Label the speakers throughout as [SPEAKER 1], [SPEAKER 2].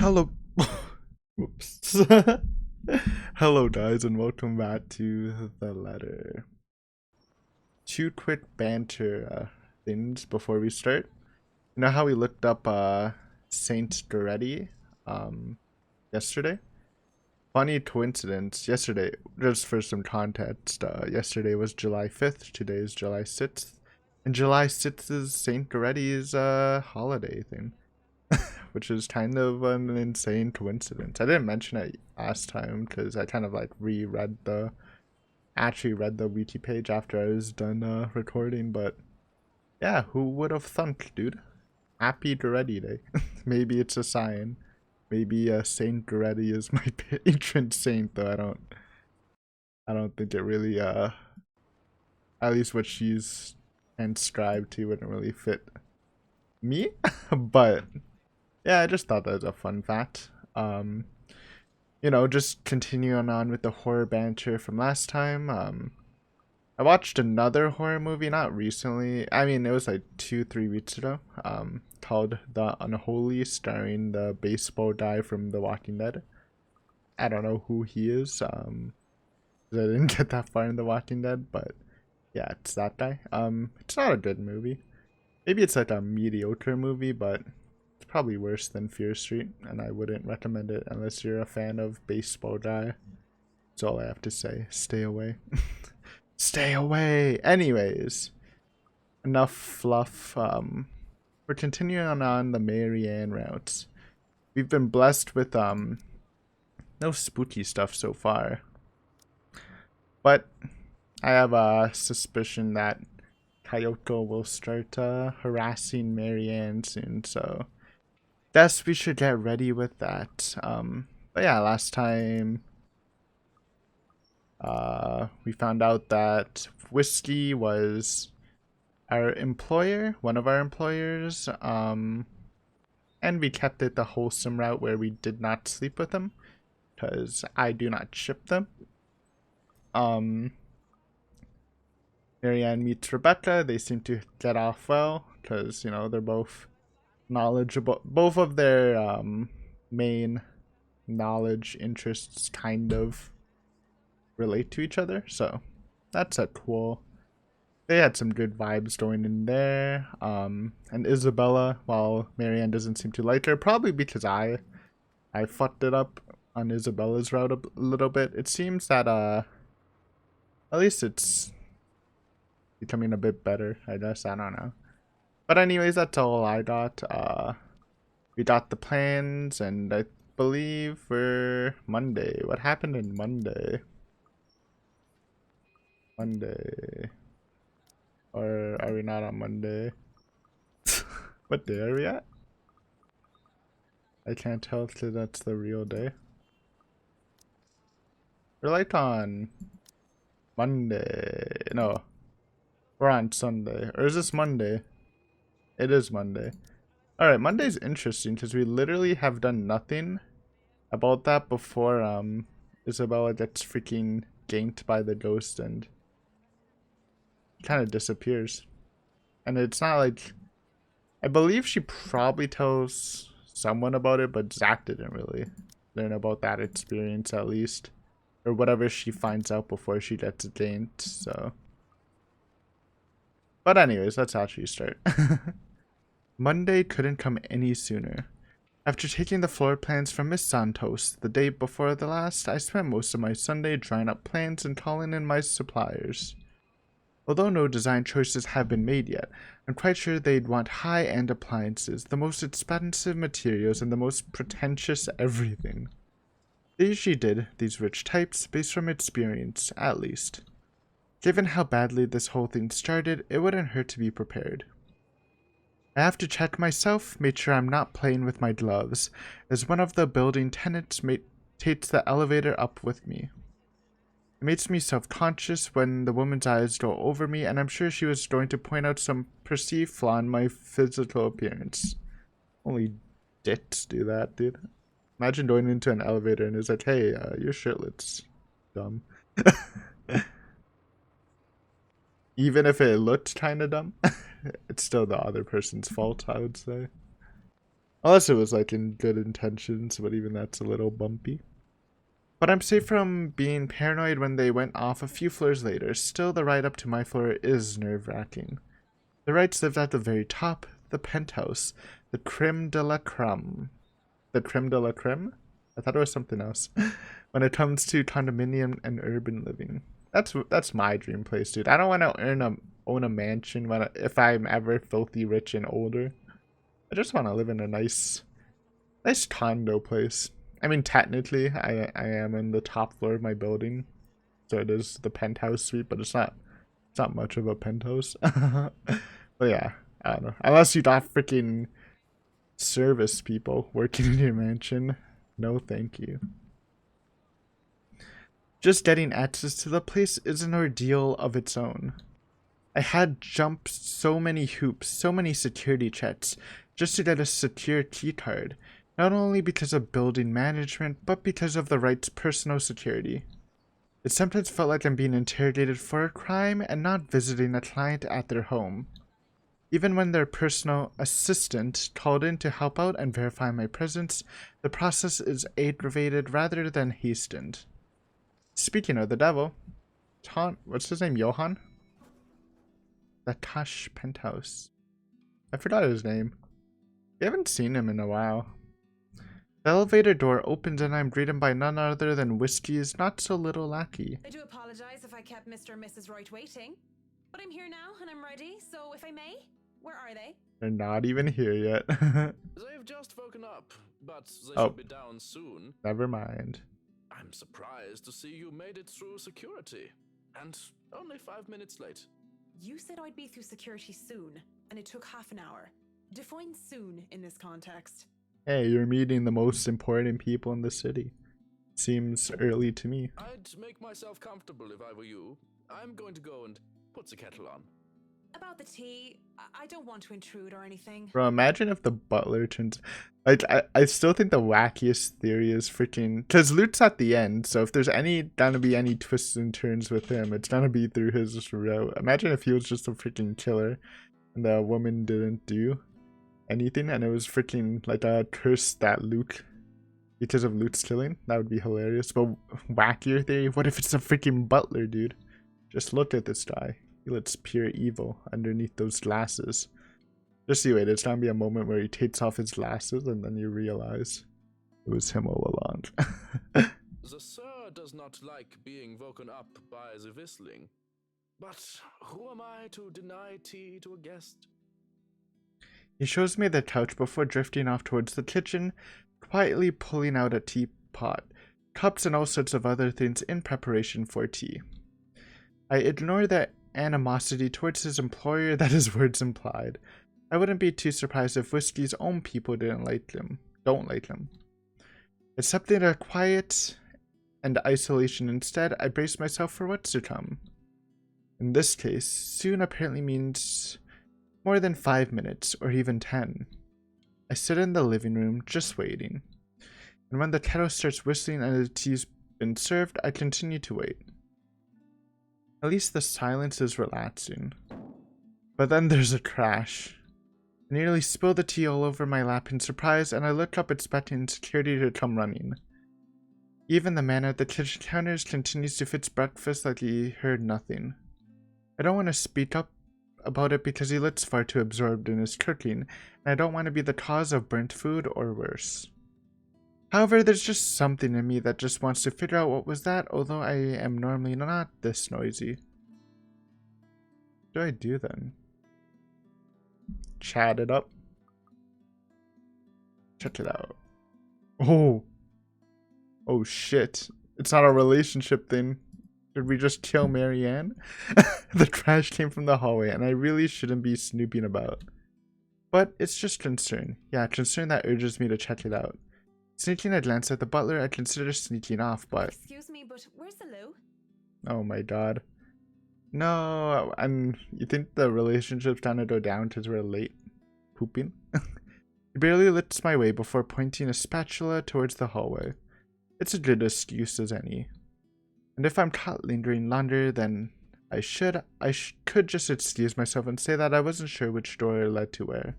[SPEAKER 1] Hello. Whoops. Hello, guys, and welcome back to the letter. Two quick banter things before we start. You know how we looked up Saint Duretti yesterday? Funny coincidence. Yesterday, just for some context, yesterday was July 5th, today is July 6th. And July 6th is Saint Duretti's holiday thing. Which is kind of an insane coincidence. I didn't mention it last time because I kind of like actually read the wiki page after I was done recording, but yeah, who would have thunk, dude? Happy Duretti Day. Maybe it's a sign. Maybe Saint Duretti is my patron saint, though I don't think it really at least what she's inscribed to wouldn't really fit me. But yeah, I just thought that was a fun fact. Just continuing on with the horror banter from last time. I watched another horror movie, not recently. I mean, it was like 2, 3 weeks ago. Called The Unholy, starring the baseball guy from The Walking Dead. I don't know who he is. 'Cause I didn't get that far in The Walking Dead, but yeah, it's that guy. It's not a good movie. Maybe it's like a mediocre movie, but it's probably worse than Fear Street, and I wouldn't recommend it unless you're a fan of baseball guy. That's all I have to say. Stay away. Stay away. Anyways, enough fluff. We're continuing on the Marianne routes. We've been blessed with no spooky stuff so far, but I have a suspicion that Kayoko will start harassing Marianne soon, so guess we should get ready with that. But yeah, last time we found out that Whiskey was our employer, one of our employers, and we kept it the wholesome route where we did not sleep with them, because I do not ship them. Marianne meets Rebecca. They seem to get off well, because, they're both knowledgeable. Both of their main knowledge interests kind of relate to each other, so that's a cool. They had some good vibes going in there. And Isabella, while Marianne doesn't seem to like her, probably because I fucked it up on Isabella's route a little bit. It seems that at least it's becoming a bit better, I guess. I don't know. But anyways, that's all I got. We got the plans, and I believe for Monday. What happened in Monday? Or are we not on Monday? What day are we at? I can't tell if that's the real day. We're like on Monday. No. We're on Sunday. Or is this Monday? It is Monday. Alright, Monday's interesting because we literally have done nothing about that before Isabella gets freaking ganked by the ghost and kind of disappears. And it's not like, I believe she probably tells someone about it, but Zach didn't really learn about that experience, at least, or whatever she finds out before she gets ganked. So, but anyways, let's actually start. Monday couldn't come any sooner. After taking the floor plans from Miss Santos the day before the last, I spent most of my Sunday drawing up plans and calling in my suppliers. Although no design choices have been made yet, I'm quite sure they'd want high-end appliances, the most expensive materials, and the most pretentious everything. They usually did, these rich types, based from experience, at least. Given how badly this whole thing started, it wouldn't hurt to be prepared. I have to check myself, make sure I'm not playing with my gloves, as one of the building tenants takes the elevator up with me. It makes me self-conscious when the woman's eyes go over me, and I'm sure she was going to point out some perceived flaw in my physical appearance. Only dicks do that, dude. Imagine going into an elevator and it's like, hey, you're shirtless. Dumb. Even if it looked kind of dumb, it's still the other person's fault, I would say. Unless it was like in good intentions, but even that's a little bumpy. But I'm safe from being paranoid when they went off a few floors later. Still, the ride up to my floor is nerve-wracking. The Wrights lived at the very top, the penthouse, the creme de la creme. The creme de la creme? I thought it was something else. When it comes to condominium and urban living. That's my dream place, dude. I don't want to own a mansion if I'm ever filthy rich and older. I just want to live in a nice condo place. I mean, technically, I am in the top floor of my building, so it is the penthouse suite, but it's not much of a penthouse. But yeah, I don't know. Unless you got freaking service people working in your mansion, no, thank you. Just getting access to the place is an ordeal of its own. I had jumped so many hoops, so many security checks, just to get a secure key card. Not only because of building management, but because of the Wright's personal security. It sometimes felt like I'm being interrogated for a crime and not visiting a client at their home. Even when their personal assistant called in to help out and verify my presence, the process is aggravated rather than hastened. Speaking of the devil, what's his name, Johan? The Tash Penthouse. I forgot his name. We haven't seen him in a while. The elevator door opens and I'm greeted by none other than Whiskey's not-so-little lackey.
[SPEAKER 2] I do apologize if I kept Mr. and Mrs. Wright waiting, but I'm here now and I'm ready, so if I may, where are they?
[SPEAKER 1] They're not even here yet.
[SPEAKER 3] They've just woken up, but they should be down soon.
[SPEAKER 1] Never mind.
[SPEAKER 3] I'm surprised to see you made it through security, and only 5 minutes late.
[SPEAKER 2] You said I'd be through security soon, and it took half an hour. Define soon in this context.
[SPEAKER 1] Hey, you're meeting the most important people in the city. Seems early to me.
[SPEAKER 3] I'd make myself comfortable if I were you. I'm going to go and put the kettle on.
[SPEAKER 2] About the tea, I don't want to intrude or anything.
[SPEAKER 1] Bro, imagine if the butler turns... Like, I still think the wackiest theory is freaking... Because Lute's at the end, so if there's gonna be any twists and turns with him, it's gonna be through his route. Imagine if he was just a freaking killer, and the woman didn't do anything, and it was freaking like a curse that Luke, because of Luke's killing. That would be hilarious. But wackier theory, what if it's a freaking butler, dude? Just look at this guy. He looks pure evil underneath those glasses. Just you wait, it's gonna be a moment where he takes off his glasses and then you realize it was him all along.
[SPEAKER 3] The sir does not like being woken up by the whistling. But who am I to deny tea to a guest?
[SPEAKER 1] He shows me the couch before drifting off towards the kitchen, quietly pulling out a teapot, cups and all sorts of other things in preparation for tea. I ignore the animosity towards his employer that his words implied. I wouldn't be too surprised if Whiskey's own people don't like him. Accepting a quiet and isolation instead, I brace myself for what's to come. In this case, soon apparently means more than 5 minutes, or even 10. I sit in the living room, just waiting. And when the kettle starts whistling and the tea's been served, I continue to wait. At least the silence is relaxing. But then there's a crash. I nearly spill the tea all over my lap in surprise, and I look up expecting security to come running. Even the man at the kitchen counters continues to fix breakfast like he heard nothing. I don't want to speak up about it because he looks far too absorbed in his cooking, and I don't want to be the cause of burnt food or worse. However, there's just something in me that just wants to figure out what was that, although I am normally not this noisy. What do I do then? Chat it up. Check it out. Oh shit. It's not a relationship thing. Did we just kill Marianne? The trash came from the hallway, and I really shouldn't be snooping about. But it's just concern. Yeah, concern that urges me to check it out. Sneaking a glance at the butler, I consider sneaking off, but...
[SPEAKER 2] Excuse me, but where's the loo?
[SPEAKER 1] Oh my god. No, and you think the relationship's gonna go down because we're late pooping? He barely lifts my way before pointing a spatula towards the hallway. It's a good excuse as any. And if I'm caught lingering longer than I should, could just excuse myself and say that I wasn't sure which door led to where.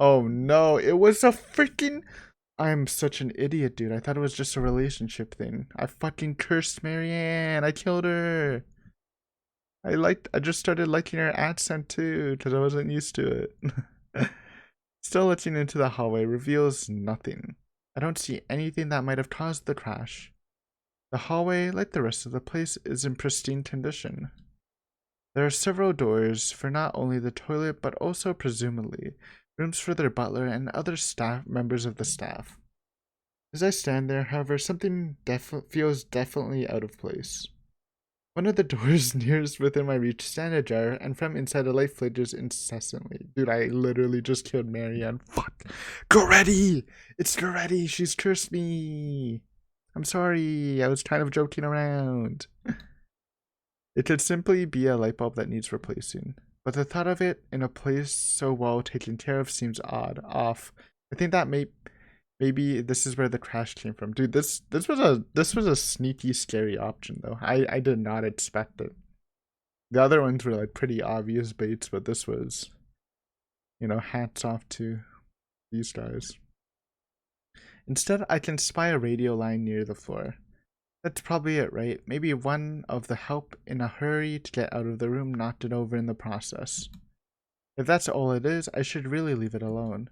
[SPEAKER 1] Oh no, it was a freaking... I'm such an idiot, dude. I thought it was just a relationship thing. I fucking cursed Marianne. I killed her. I just started liking her accent too, because I wasn't used to it. Still looking into the hallway reveals nothing. I don't see anything that might have caused the crash. The hallway, like the rest of the place, is in pristine condition. There are several doors for not only the toilet, but also, presumably, rooms for their butler and other members of the staff. As I stand there, however, something feels definitely out of place. One of the doors nearest within my reach stand ajar, and from inside a light flickers incessantly. Dude, I literally just killed Marianne. Fuck! Goretti! It's Goretti! She's cursed me! I'm sorry, I was kind of joking around. It could simply be a light bulb that needs replacing. But the thought of it in a place so well taken care of seems off. I think that maybe this is where the crash came from. Dude, this was a sneaky, scary option though. I did not expect it. The other ones were like pretty obvious baits, but this was, you know, hats off to these guys. Instead, I can spy a radio line near the floor. That's probably it, right? Maybe one of the help in a hurry to get out of the room knocked it over in the process. If that's all it is, I should really leave it alone.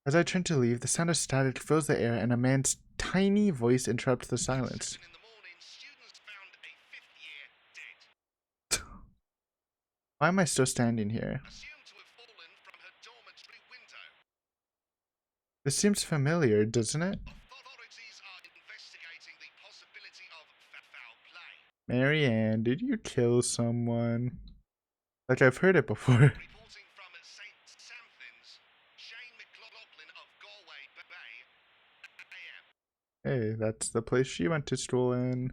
[SPEAKER 1] As I turn to leave, the sound of static fills the air and a man's tiny voice interrupts the silence. Why am I still standing here? This seems familiar, doesn't it? Marianne, did you kill someone? Like I've heard it before. Hey, that's the place she went to school in.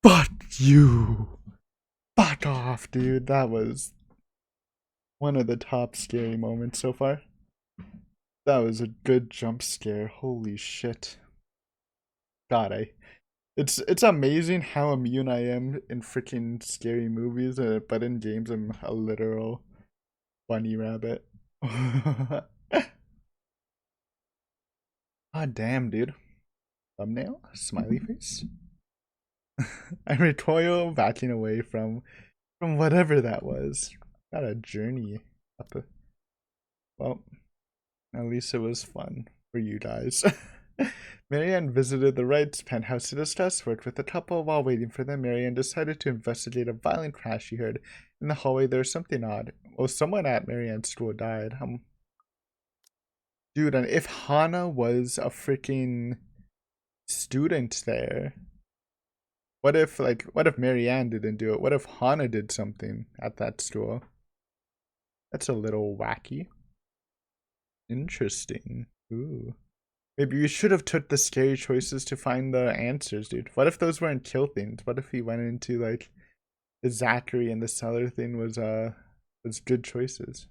[SPEAKER 1] Fuck you! Fuck off, dude. That was one of the top scary moments so far. That was a good jump scare. Holy shit. God, it's amazing how immune I am in freaking scary movies, but in games I'm a literal bunny rabbit. Ah, damn, dude. Thumbnail? Smiley face? I recoil backing away from whatever that was. Got a journey up. Well, at least it was fun for you guys. Marianne visited the Wrights' penthouse to discuss work with the couple. While waiting for them, Marianne decided to investigate a violent crash she heard. In the hallway, there was something odd. Well, someone at Marianne's school died. Dude, and if Hana was a freaking student there, what if Marianne didn't do it? What if Hana did something at that school? That's a little wacky. Interesting. Ooh. Maybe we should have took the scary choices to find the answers, dude. What if those weren't kill things? What if we went into like the Zachary and the cellar thing was good choices?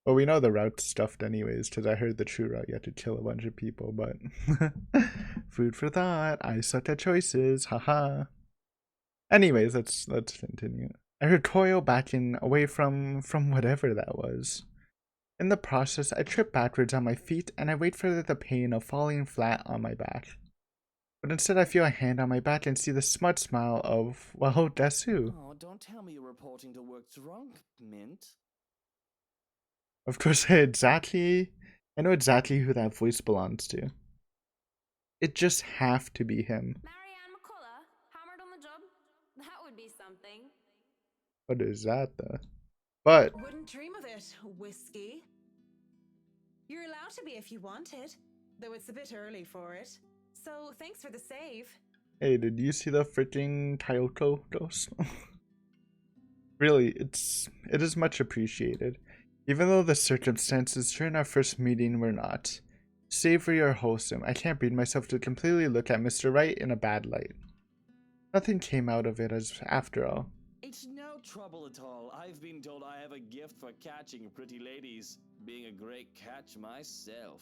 [SPEAKER 1] Well, we know the route's stuffed anyways, because I heard the true route you had to kill a bunch of people, but food for thought. I suck at choices. Haha. Anyways, let's continue. I recoil backing away from whatever that was. In the process, I trip backwards on my feet and I wait for the pain of falling flat on my back. But instead I feel a hand on my back and see the smart smile of, well, guess who?
[SPEAKER 4] Oh, don't tell me you're reporting to work drunk, Mint.
[SPEAKER 1] Of course I know exactly who that voice belongs to. It just have to be him.
[SPEAKER 2] Marianne McCullough, hammered on the job? That would be something.
[SPEAKER 1] What is that though? But
[SPEAKER 2] Wouldn't dream of it, whiskey. You're allowed to be if you wanted, though it's a bit early for it. So thanks for the save.
[SPEAKER 1] hey, did you see the freaking Kyoko ghost? Really, it is much appreciated. Even though the circumstances during our first meeting were not savory or wholesome, I can't bring myself to completely look at Mr. Wright in a bad light. Nothing came out of it after all.
[SPEAKER 4] It's no trouble at all. I've been told I have a gift for catching pretty ladies, being a great catch myself.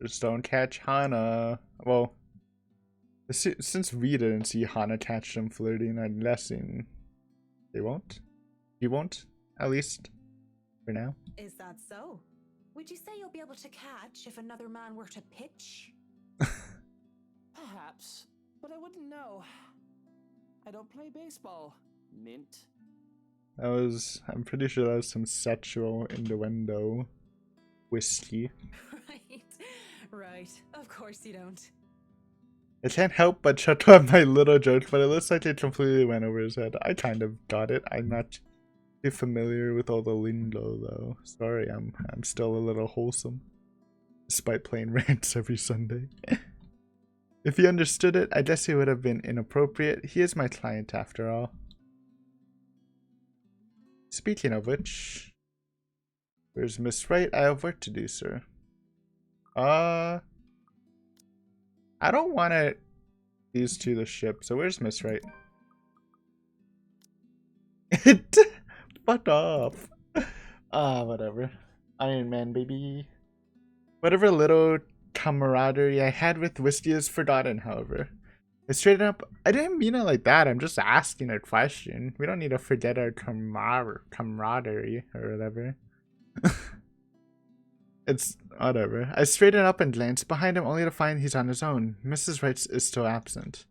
[SPEAKER 1] Just don't catch Hana. Well, since we didn't see Hana catch them flirting, I'm guessing they won't. He won't, at least for now.
[SPEAKER 2] Is that so? Would you say you'll be able to catch if another man were to pitch?
[SPEAKER 4] Perhaps, but I wouldn't know. I don't play baseball. Mint.
[SPEAKER 1] I'm pretty sure that was some sexual innuendo. Whiskey.
[SPEAKER 2] Right. Right. Of course you don't.
[SPEAKER 1] I can't help but shut up my little joke, but it looks like it completely went over his head. I kind of got it. I'm not too familiar with all the lingo though. Sorry, I'm still a little wholesome. Despite playing rants every Sunday. If he understood it, I guess it would have been inappropriate. He is my client after all. Speaking of which, where's Miss Wright? I have work to do, sir. I don't want to these to the ship. So where's Miss Wright? Fuck off. Whatever. Iron Man, baby. Whatever little camaraderie I had with Whiskey is forgotten, however. Straight up, I didn't mean it like that. I'm just asking a question. We don't need to forget our camaraderie or whatever. It's whatever. I straightened up and glanced behind him only to find he's on his own. Mrs. Wright is still absent.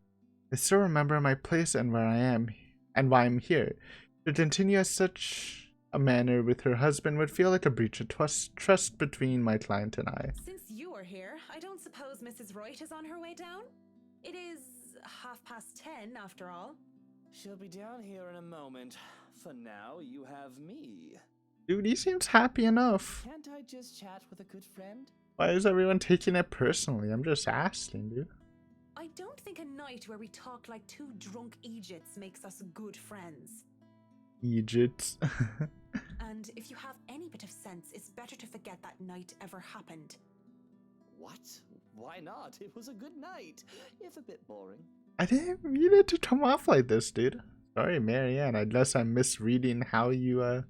[SPEAKER 1] I still remember my place and where I am and why I'm here. To continue as such a manner with her husband would feel like a breach of trust between my client and I.
[SPEAKER 2] Since you are here, I don't suppose Mrs. Wright is on her way down? It is 10:30 after all.
[SPEAKER 4] She'll be down here in a moment. For now, you have me.
[SPEAKER 1] Dude, he seems happy enough.
[SPEAKER 4] Can't I just chat with a good friend?
[SPEAKER 1] Why is everyone taking it personally? I'm just asking, dude.
[SPEAKER 2] I don't think a night where we talk like two drunk Egypts makes us good friends.
[SPEAKER 1] Egypt.
[SPEAKER 2] And if you have any bit of sense, it's better to forget that night ever happened.
[SPEAKER 4] What? Why not? It was a good night, if a bit boring.
[SPEAKER 1] I didn't mean it to come off like this, dude. Sorry, Marianne. I guess I'm misreading how you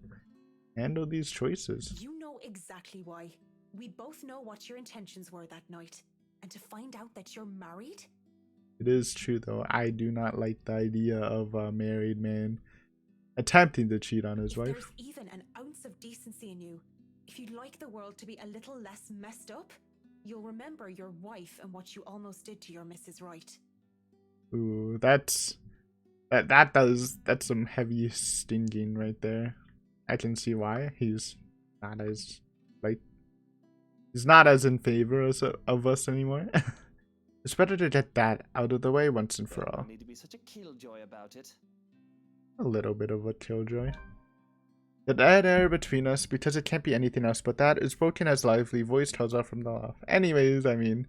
[SPEAKER 1] handle these choices.
[SPEAKER 2] You know exactly why. We both know what your intentions were that night. And to find out that you're married?
[SPEAKER 1] It is true, though. I do not like the idea of a married man attempting to cheat on his
[SPEAKER 2] If
[SPEAKER 1] wife.
[SPEAKER 2] there's even an ounce of decency in you, if you'd like the world to be a little less messed up, you'll remember your wife and what you almost did to your Mrs. Wright.
[SPEAKER 1] Ooh, that's some heavy stinging right there. I can see why he's not as in favor of us anymore. It's better to get that out of the way once and for all.
[SPEAKER 4] Don't need to be such a killjoy about it.
[SPEAKER 1] A little bit of a killjoy. The dead air between us, because it can't be anything else but that, is broken as lively voice tells off from the loft. Anyways, I mean,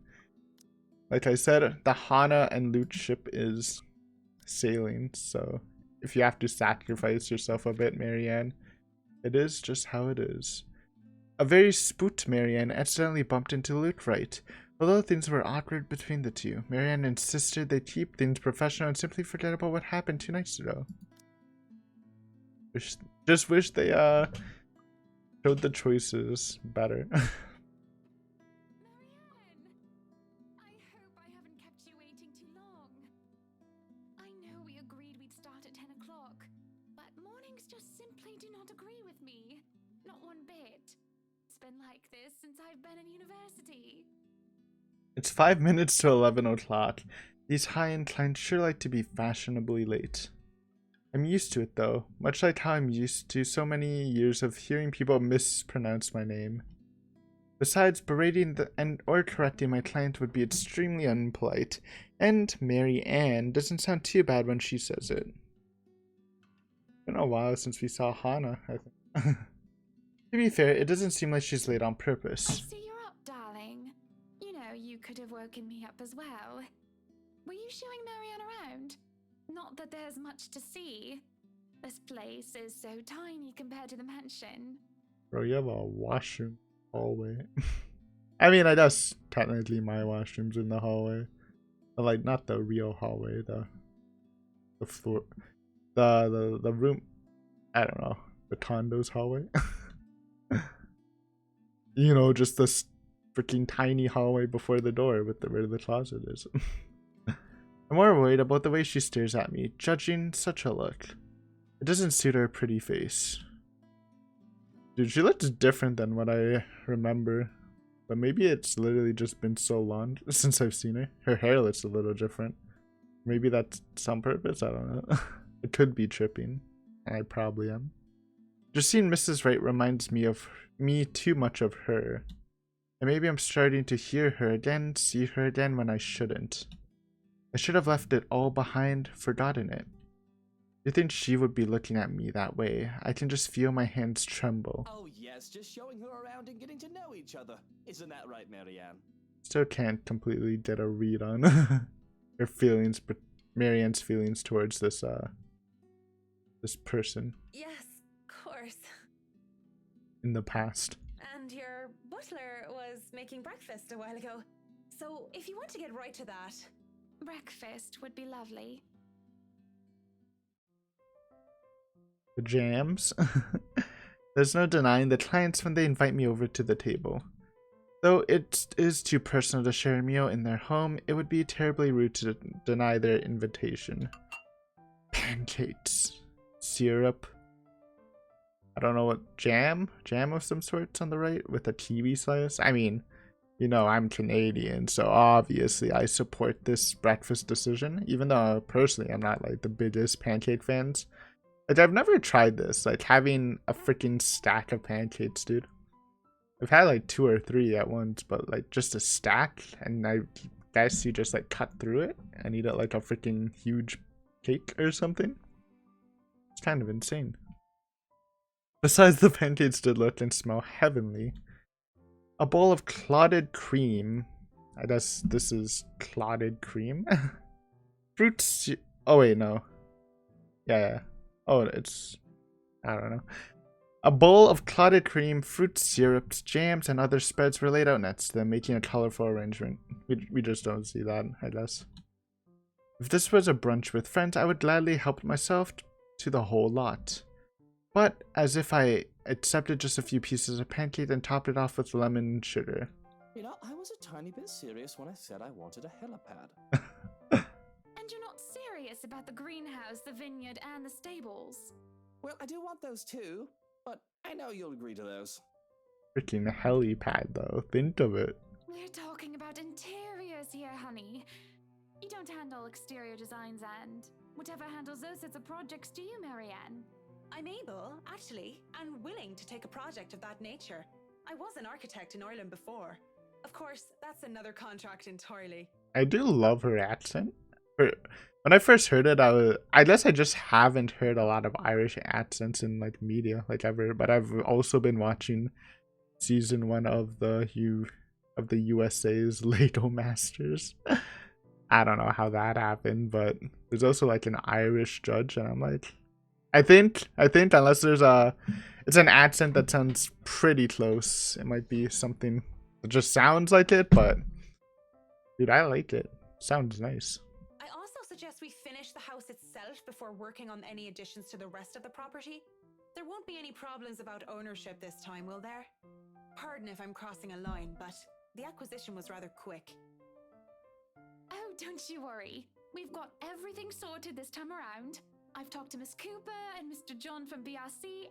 [SPEAKER 1] like I said, the Hana and Loot ship is sailing, so if you have to sacrifice yourself a bit, Marianne, it is just how it is. A very spooked Marianne accidentally bumped into Loot Wright. Although things were awkward between the two, Marianne insisted they keep things professional and simply forget about what happened 2 nights ago. Just wish they showed the choices better.
[SPEAKER 5] Marianne! I hope I haven't kept you waiting too long. I know we agreed we'd start at 10 o'clock, but mornings just simply do not agree with me. Not one bit. It's been like this since I've been in university.
[SPEAKER 1] It's 5 minutes to 11 o'clock. These high-end clients sure like to be fashionably late. I'm used to it though, much like how I'm used to so many years of hearing people mispronounce my name. Besides, berating or correcting my client would be extremely unpolite, and Marianne doesn't sound too bad when she says it. It's been a while since we saw Hana, I think. To be fair, it doesn't seem like she's late on
[SPEAKER 5] I
[SPEAKER 1] purpose.
[SPEAKER 5] see you're up, darling. You know, you could have woken me up as well. Were you showing Marianne around? Not that there's much to see. This place is so tiny compared to the mansion.
[SPEAKER 1] Bro, you have a washroom hallway. I mean, I guess technically my washroom's in the hallway. But like, not the real hallway, the floor, the room, I don't know, the condo's hallway. You know, just this freaking tiny hallway before the door with where the closet is. I'm more worried about the way she stares at me, judging such a look. It doesn't suit her pretty face. Dude, she looks different than what I remember. But maybe it's literally just been so long since I've seen her. Her hair looks a little different. Maybe that's on purpose, I don't know. It could be tripping, and I probably am. Just seeing Mrs. Wright reminds me of me too much of her. And maybe I'm starting to hear her again, see her again when I shouldn't. I should have left it all behind, forgotten it. You think she would be looking at me that way? I can just feel my hands tremble.
[SPEAKER 4] Oh yes, just showing her around and getting to know each other. Isn't that right, Marianne?
[SPEAKER 1] Still can't completely get a read on her feelings, but Marianne's feelings towards this this person
[SPEAKER 2] Yes, of course.
[SPEAKER 1] in the past.
[SPEAKER 2] And your butler was making breakfast a while ago. So if you want to get right to that.
[SPEAKER 5] Breakfast would be lovely.
[SPEAKER 1] The jams. There's no denying the clients when they invite me over to the table. Though it is too personal to share a meal in their home, it would be terribly rude to deny their invitation. Pancakes. Syrup. I don't know what jam? Jam of some sorts on the right with a kiwi slice? I mean, you know, I'm Canadian, so obviously I support this breakfast decision, even though personally I'm not like the biggest pancake fans. Like, I've never tried this, like having a freaking stack of pancakes, dude. I've had like 2 or 3 at once, but like just a stack, and I guess you just like cut through it and eat it like a freaking huge cake or something. It's kind of insane. Besides, the pancakes did look and smell heavenly. A bowl of clotted cream. I guess this is clotted cream. Fruits. Oh wait, no. Yeah. Oh, it's. I don't know. A bowl of clotted cream, fruit syrups, jams, and other spreads were laid out next to them, making a colorful arrangement. We just don't see that, I guess. If this was a brunch with friends, I would gladly help myself to the whole lot. But as if I accepted just a few pieces of pancake and topped it off with lemon and sugar.
[SPEAKER 4] You know, I was a tiny bit serious when I said I wanted a helipad.
[SPEAKER 5] And you're not serious about the greenhouse, the vineyard, and the stables.
[SPEAKER 4] Well, I do want those too, but I know you'll agree to those.
[SPEAKER 1] Freaking helipad, though. Think of it.
[SPEAKER 5] We're talking about interiors here, honey. You don't handle exterior designs and whatever handles those sorts of projects do you, Marianne?
[SPEAKER 2] I'm able, actually, and willing to take a project of that nature. I was an architect in Ireland before. Of course, that's another contract entirely.
[SPEAKER 1] I do love her accent. When I first heard it, I guess I just haven't heard a lot of Irish accents in like media, like ever. But I've also been watching season 1 of the USA's Lego Masters. I don't know how that happened, but there's also like an Irish judge, and I'm like, I think unless there's it's an accent that sounds pretty close. It might be something that just sounds like it, but dude, I like it. Sounds nice.
[SPEAKER 2] I also suggest we finish the house itself before working on any additions to the rest of the property. There won't be any problems about ownership this time, will there? Pardon if I'm crossing a line, but the acquisition was rather quick.
[SPEAKER 5] Oh, don't you worry. We've got everything sorted this time around. I've talked to Miss Cooper and Mr. John from BRC,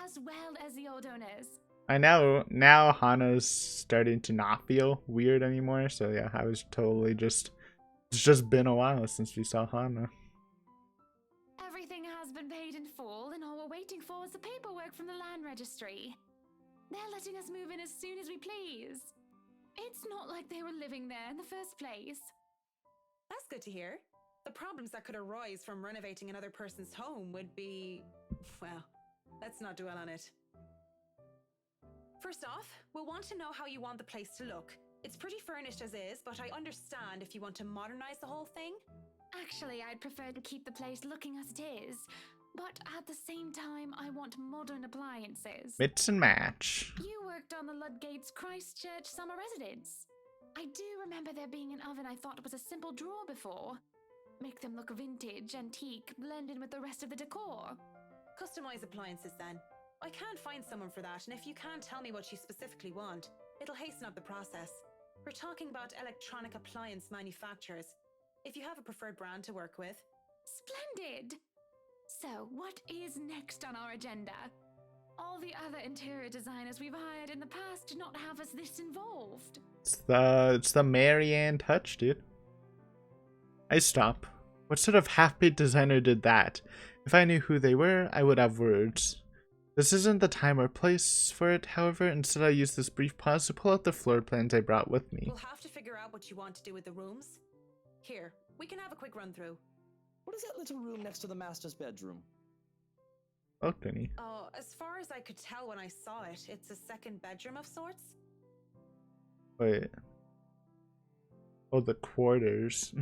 [SPEAKER 5] as well as the old owners.
[SPEAKER 1] I know now Hannah's starting to not feel weird anymore, so yeah, I was totally it's just been a while since we saw Hannah.
[SPEAKER 5] Everything has been paid in full, and all we're waiting for is the paperwork from the land registry. They're letting us move in as soon as we please. It's not like they were living there in the first place.
[SPEAKER 2] That's good to hear. The problems that could arise from renovating another person's home would be... well, let's not dwell on it. First off, we'll want to know how you want the place to look. It's pretty furnished as is, but I understand if you want to modernize the whole thing.
[SPEAKER 5] Actually, I'd prefer to keep the place looking as it is, but at the same time, I want modern appliances.
[SPEAKER 1] Mix and match.
[SPEAKER 5] You worked on the Ludgate's Christchurch summer residence. I do remember there being an oven I thought was a simple drawer before. Make them look vintage, antique, blend in with the rest of the decor.
[SPEAKER 2] Customize appliances then. I can't find someone for that, and if you can't tell me what you specifically want, it'll hasten up the process. We're talking about electronic appliance manufacturers. If you have a preferred brand to work with.
[SPEAKER 5] Splendid! So, what is next on our agenda? All the other interior designers we've hired in the past did not have us this involved.
[SPEAKER 1] It's the Marianne touch, dude. I stop. What sort of half-baked designer did that? If I knew who they were, I would have words. This isn't the time or place for it, however. Instead, I use this brief pause to pull out the floor plans I brought with me.
[SPEAKER 2] We'll have to figure out what you want to do with the rooms. Here, we can have a quick run through.
[SPEAKER 4] What is that little room next to the master's bedroom?
[SPEAKER 1] Balcony.
[SPEAKER 2] Oh, as far as I could tell when I saw it, it's a second bedroom of sorts.
[SPEAKER 1] Wait. Oh, the quarters.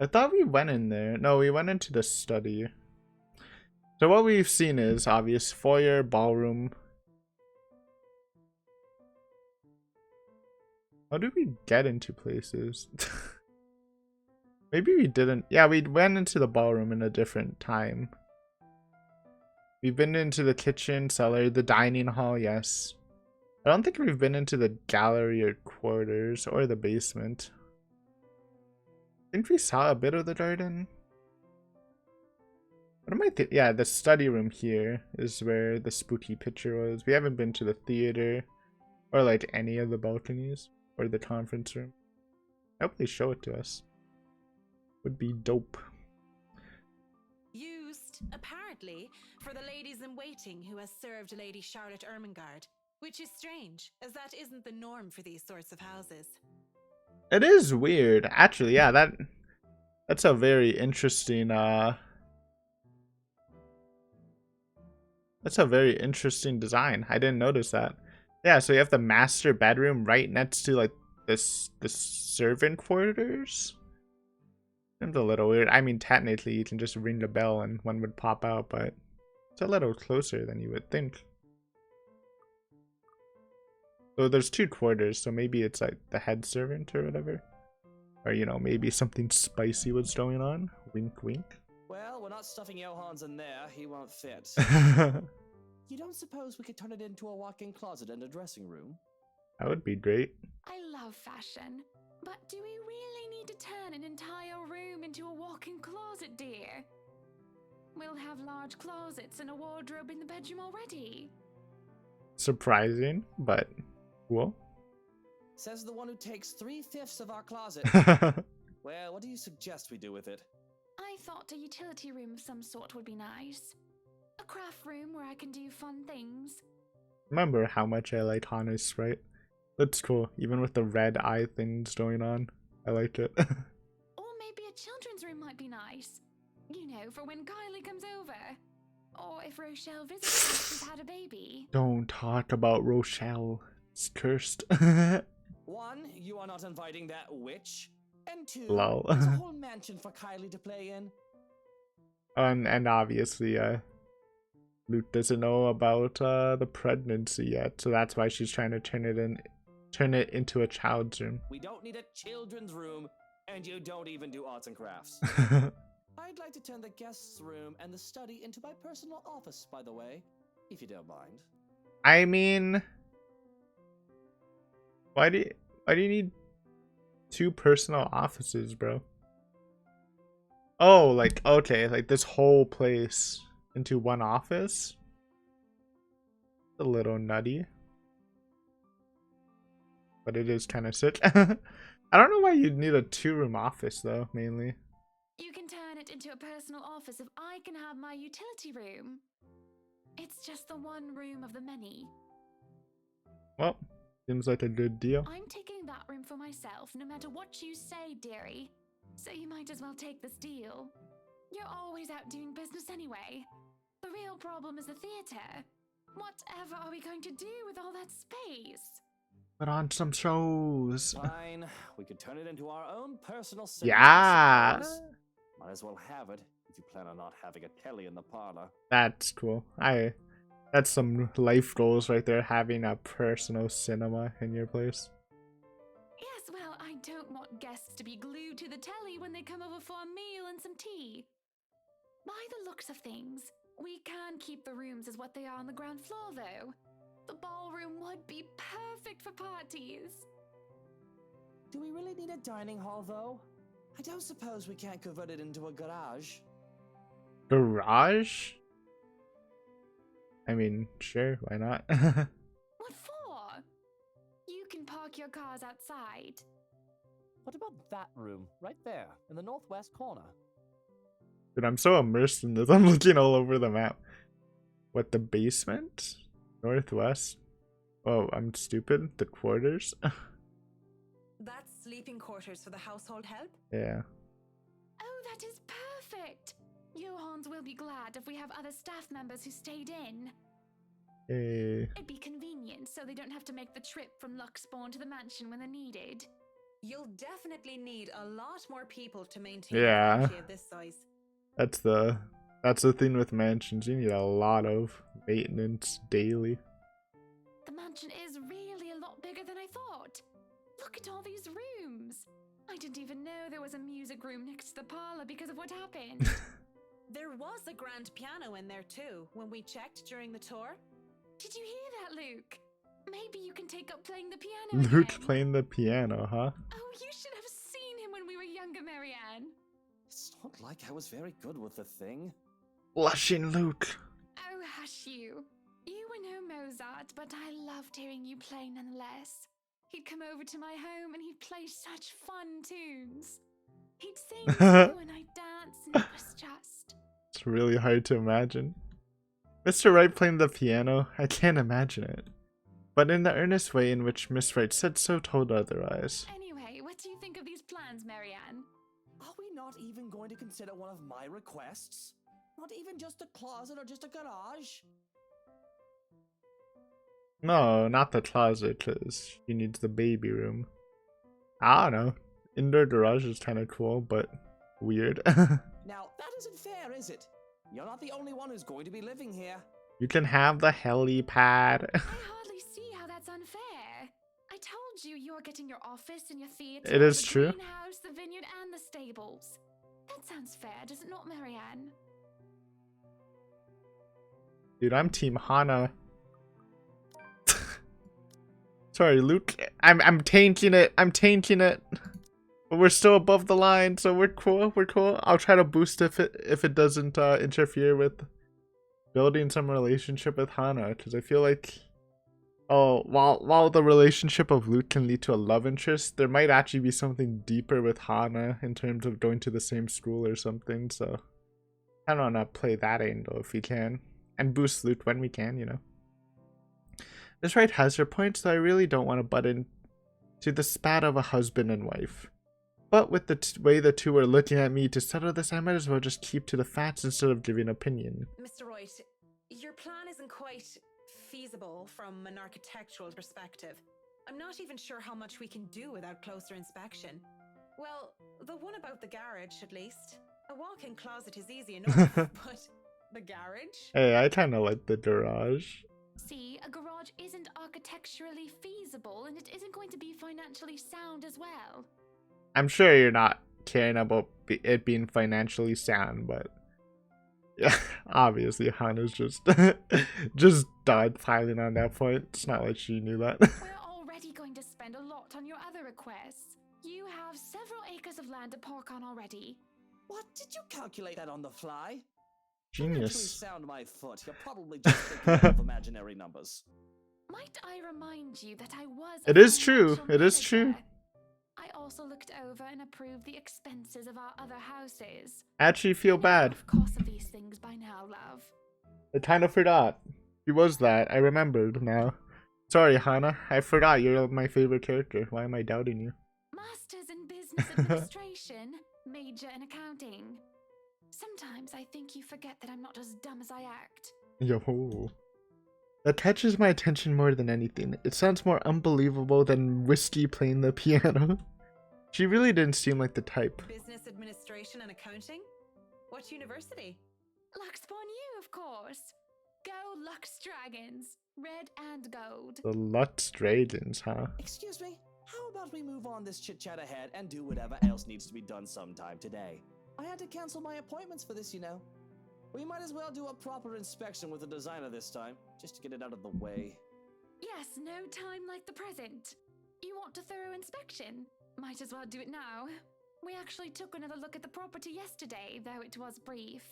[SPEAKER 1] I thought we went in there. No, we went into the study. So what we've seen is obvious foyer, ballroom. How did we get into places? Maybe we didn't. Yeah, we went into the ballroom in a different time. We've been into the kitchen, cellar, the dining hall, yes. I don't think we've been into the gallery or quarters or the basement. I think we saw a bit of the garden. What am I yeah, the study room here is where the spooky picture was. We haven't been to the theater or like any of the balconies or the conference room. I hope they show it to us. Would be dope.
[SPEAKER 2] Used, apparently, for the ladies in waiting who has served Lady Charlotte Ermengarde, which is strange, as that isn't the norm for these sorts of houses.
[SPEAKER 1] It is weird. Actually, yeah, that's a very interesting that's a very interesting design. I didn't notice that. Yeah, so you have the master bedroom right next to like the servant quarters. Seems a little weird. I mean, technically you can just ring the bell and one would pop out, but it's a little closer than you would think. So there's two quarters, so maybe it's like the head servant or whatever. Or, you know, maybe something spicy was going on. Wink, wink.
[SPEAKER 4] Well, we're not stuffing Johans in there. He won't fit. You don't suppose we could turn it into a walk-in closet and a dressing room?
[SPEAKER 1] That would be great.
[SPEAKER 5] I love fashion, but do we really need to turn an entire room into a walk-in closet, dear? We'll have large closets and a wardrobe in the bedroom already.
[SPEAKER 1] Surprising, but cool.
[SPEAKER 4] Says the one who takes 3/5 of our closet. Well, what do you suggest we do with it?
[SPEAKER 5] I thought a utility room of some sort would be nice. A craft room where I can do fun things.
[SPEAKER 1] Remember how much I like Hana's sprite? That's cool, even with the red eye things going on. I like it.
[SPEAKER 5] Or maybe a children's room might be nice. You know, for when Kylie comes over. Or if Rochelle visits and she's had a baby.
[SPEAKER 1] Don't talk about Rochelle. It's cursed.
[SPEAKER 4] One, you are not inviting that witch. And two,
[SPEAKER 1] Lol.
[SPEAKER 4] there's a whole mansion for Kylie to play in.
[SPEAKER 1] And obviously, Luke doesn't know about the pregnancy yet, so that's why she's trying to turn it into a child's room.
[SPEAKER 4] We don't need a children's room, and you don't even do arts and crafts. I'd like to turn the guest's room and the study into my personal office, by the way, if you don't mind.
[SPEAKER 1] I mean, why do you need two personal offices, bro? Oh, like, okay, like this whole place into one office? A little nutty. But it is kind of sick. I don't know why you'd need a 2-room office, though, mainly.
[SPEAKER 5] You can turn it into a personal office if I can have my utility room. It's just the one room of the many.
[SPEAKER 1] Well, seems like a good deal.
[SPEAKER 5] I'm taking that room for myself, no matter what you say, dearie. So you might as well take this deal. You're always out doing business anyway. The real problem is the theater. Whatever are we going to do with all that space?
[SPEAKER 1] Put on some shows.
[SPEAKER 4] Fine, we could turn it into our own personal cinema.
[SPEAKER 1] Yeah.
[SPEAKER 4] I suppose. Might as well have it if you plan on not having a telly in the parlor.
[SPEAKER 1] That's cool. That's some life goals right there, having a personal cinema in your place.
[SPEAKER 5] Yes, well, I don't want guests to be glued to the telly when they come over for a meal and some tea. By the looks of things, we can keep the rooms as what they are on the ground floor, though. The ballroom would be perfect for parties.
[SPEAKER 4] Do we really need a dining hall, though? I don't suppose we can't convert it into a garage.
[SPEAKER 1] Garage? I mean, sure, why not?
[SPEAKER 5] What for? You can park your cars outside.
[SPEAKER 4] What about that room, right there, in the northwest corner?
[SPEAKER 1] Dude, I'm so immersed in this. I'm looking all over the map. What, the basement? Northwest? Oh, I'm stupid. The quarters?
[SPEAKER 2] That's sleeping quarters for the household help?
[SPEAKER 1] Yeah.
[SPEAKER 5] Oh, that is perfect! Johans will be glad if we have other staff members who stayed in.
[SPEAKER 1] Hey.
[SPEAKER 5] It'd be convenient so they don't have to make the trip from Luxspawn to the mansion when they're needed.
[SPEAKER 2] You'll definitely need a lot more people to maintain
[SPEAKER 1] Yeah.
[SPEAKER 2] a property of this size.
[SPEAKER 1] That's the thing with mansions. You need a lot of maintenance daily.
[SPEAKER 5] The mansion is really a lot bigger than I thought. Look at all these rooms. I didn't even know there was a music room next to the parlor because of what happened.
[SPEAKER 2] There was a grand piano in there too, when we checked during the tour.
[SPEAKER 5] Did you hear that, Luke? Maybe you can take up playing the piano
[SPEAKER 1] Luke
[SPEAKER 5] again.
[SPEAKER 1] playing the piano, huh?
[SPEAKER 5] Oh, you should have seen him when we were younger, Marianne.
[SPEAKER 4] It's not like I was very good with the thing.
[SPEAKER 1] Blushing Luke.
[SPEAKER 5] Oh, hush you. You were no Mozart, but I loved hearing you play nonetheless. He'd come over to my home and he'd play such fun tunes. He'd sing too and I'd dance and it was just...
[SPEAKER 1] It's really hard to imagine. Mr. Wright playing the piano, I can't imagine it. But in the earnest way in which Miss Wright said so told otherwise.
[SPEAKER 5] Anyway, what do you think of these plans, Marianne?
[SPEAKER 4] Are we not even going to consider one of my requests? Not even just a closet or just a garage?
[SPEAKER 1] No, not the closet, because she needs the baby room. I don't know. Indoor garage is kind of cool, but weird.
[SPEAKER 4] Now, that isn't fair, is it? You're not the only one who's going to be living here.
[SPEAKER 1] You can have the helipad.
[SPEAKER 5] I hardly see how that's unfair. I told you you're getting your office and your theatre.
[SPEAKER 1] It is
[SPEAKER 5] the
[SPEAKER 1] true.
[SPEAKER 5] greenhouse, the vineyard, and the stables. That sounds fair, does it not, Marianne?
[SPEAKER 1] Dude, I'm Team Hana. Sorry, Luke. I'm tanking it. I'm tanking it. But we're still above the line, so we're cool. We're cool. I'll try to boost if it doesn't interfere with building some relationship with Hana, because I feel like, oh, while the relationship of Luke can lead to a love interest, there might actually be something deeper with Hana in terms of going to the same school or something. So I don't want to play that angle if we can, and boost Luke when we can, you know. Miss Wright has her points, though I really don't want to butt in to the spat of a husband and wife. But with the way the two are looking at me to settle this, I might as well just keep to the facts instead of giving opinion.
[SPEAKER 2] Mr. Wright, your plan isn't quite feasible from an architectural perspective. I'm not even sure how much we can do without closer inspection. Well, the one about the garage, at least. A walk-in closet is easy enough, but the garage?
[SPEAKER 1] Hey, I kind of like the garage.
[SPEAKER 5] See, a garage isn't architecturally feasible and it isn't going to be financially sound as well.
[SPEAKER 1] I'm sure you're not caring about it being financially sound, but yeah, obviously Hana's just just dogpiling on that point. It's not like she knew that.
[SPEAKER 5] We're already going to spend a lot on your other requests. You have several acres of land to park on already.
[SPEAKER 4] What? Did you calculate that on the fly?
[SPEAKER 1] Genius.
[SPEAKER 4] Sound my foot. You're probably just thinking of imaginary numbers.
[SPEAKER 5] Might I remind you that I was
[SPEAKER 1] It
[SPEAKER 5] a
[SPEAKER 1] is true.
[SPEAKER 5] financial
[SPEAKER 1] It is true.
[SPEAKER 5] manager? I also looked over and approved the expenses of our other houses.
[SPEAKER 1] Actually feel bad.
[SPEAKER 5] Of course of these things by now, love.
[SPEAKER 1] I kind of forgot. She was that. I remembered now. Sorry, Hana. I forgot you're my favorite character. Why am I doubting you?
[SPEAKER 5] Masters in business administration, major in accounting. Sometimes I think you forget that I'm not as dumb as I act.
[SPEAKER 1] Yo. That catches my attention more than anything. It sounds more unbelievable than Whiskey playing the piano. She really didn't seem like the type.
[SPEAKER 2] Business administration and accounting? What university?
[SPEAKER 5] Luxpawn U, of course. Go Lux Dragons. Red and gold.
[SPEAKER 1] The Lutz Dragons, huh?
[SPEAKER 4] Excuse me, how about we move on this chit-chat ahead and do whatever else needs to be done sometime today? I had to cancel my appointments for this, you know. We might as well do a proper inspection with the designer this time, just to get it out of the way.
[SPEAKER 5] Yes, no time like the present. You want a thorough inspection? Might as well do it now. We actually took another look at the property yesterday, though it was brief.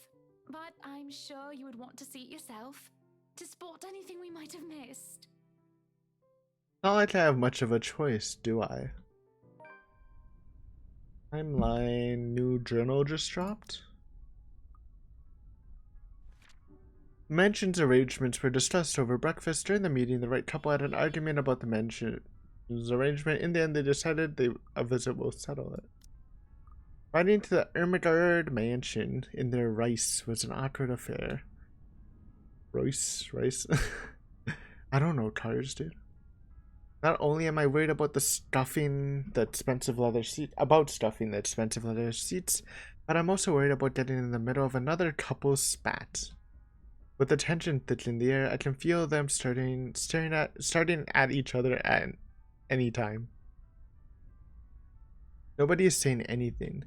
[SPEAKER 5] but I'm sure you would want to see it yourself to spot anything we might have missed.
[SPEAKER 1] Not like I have much of a choice, do I? Timeline, new journal just dropped. Mansion's arrangements were discussed over breakfast. During the meeting, the right couple had an argument about the mansion's arrangement. In the end, they decided a visit will settle it. Riding to the Ermengarde mansion in their rice was an awkward affair. Rice? I don't know cars, dude. Not only am I worried about stuffing the expensive leather seats, but I'm also worried about getting in the middle of another couple's spat. With the tension thick in the air, I can feel them starting at each other at any time. Nobody is saying anything,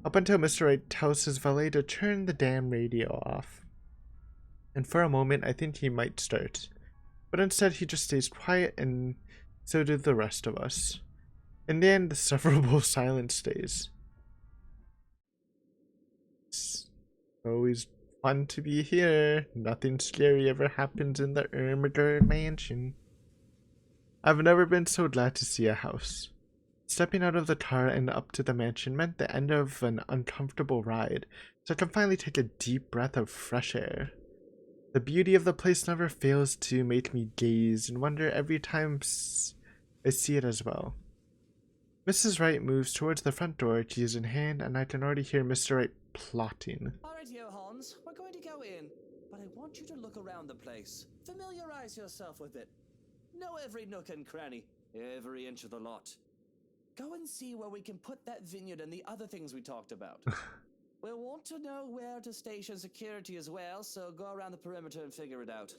[SPEAKER 1] up until Mr. Wright tells his valet to turn the damn radio off. And for a moment, I think he might start, but instead he just stays quiet, and so do the rest of us. In the end, the sufferable silence stays. It's always fun to be here. Nothing scary ever happens in the Ermengarde mansion. I've never been so glad to see a house. Stepping out of the car and up to the mansion meant the end of an uncomfortable ride, so I can finally take a deep breath of fresh air. The beauty of the place never fails to make me gaze and wonder every time I see it as well. Mrs. Wright moves towards the front door, keys in hand, and I can already hear Mr. Wright plotting.
[SPEAKER 4] Alright, Hans, we're going to go in, but I want you to look around the place. Familiarize yourself with it. Know every nook and cranny, every inch of the lot. Go and see where we can put that vineyard and the other things we talked about. We'll want to know where to station security as well, so go around the perimeter and figure it out.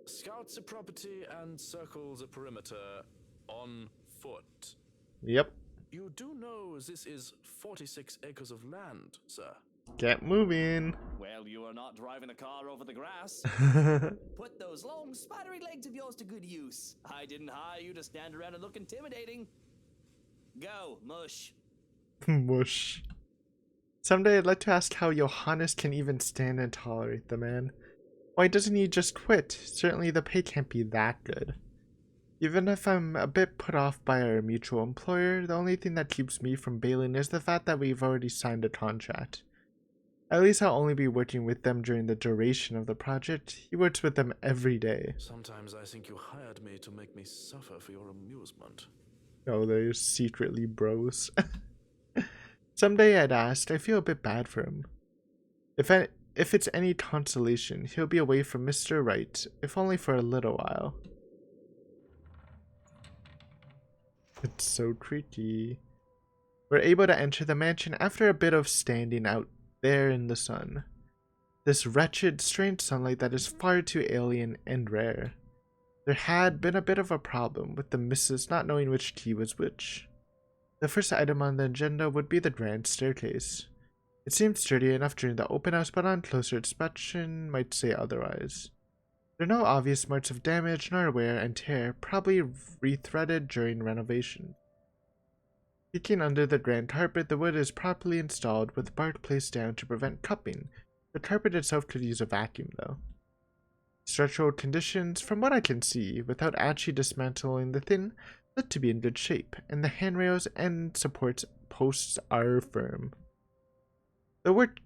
[SPEAKER 3] Scout the property and circle the perimeter on foot.
[SPEAKER 1] Yep.
[SPEAKER 3] You do know this is 46 acres of land, sir.
[SPEAKER 1] Get moving.
[SPEAKER 4] Well, you are not driving a car over the grass. Put those long, spidery legs of yours to good use. I didn't hire you to stand around and look intimidating. Go, mush.
[SPEAKER 1] Mush. Someday I'd like to ask how Johannes can even stand and tolerate the man. Why doesn't he just quit? Certainly the pay can't be that good. Even if I'm a bit put off by our mutual employer, the only thing that keeps me from bailing is the fact that we've already signed a contract. At least I'll only be working with them during the duration of the project. He works with them every day.
[SPEAKER 3] Sometimes I think you hired me to make me suffer for your amusement.
[SPEAKER 1] Oh, they're secretly bros. Someday I'd asked, I feel a bit bad for him. If it's any consolation, he'll be away from Mr. Wright, if only for a little while. It's so creaky. We're able to enter the mansion after a bit of standing out there in the sun. This wretched, strange sunlight that is far too alien and rare. There had been a bit of a problem with the missus not knowing which key was which. The first item on the agenda would be the grand staircase. It seemed sturdy enough during the open house, but on closer inspection might say otherwise. There are no obvious marks of damage nor wear and tear, probably rethreaded during renovation. Peeking under the grand carpet, the wood is properly installed with bark placed down to prevent cupping. The carpet itself could use a vacuum though. Structural conditions, from what I can see, without actually dismantling the thing, look to be in good shape, and the handrails and supports posts are firm. The work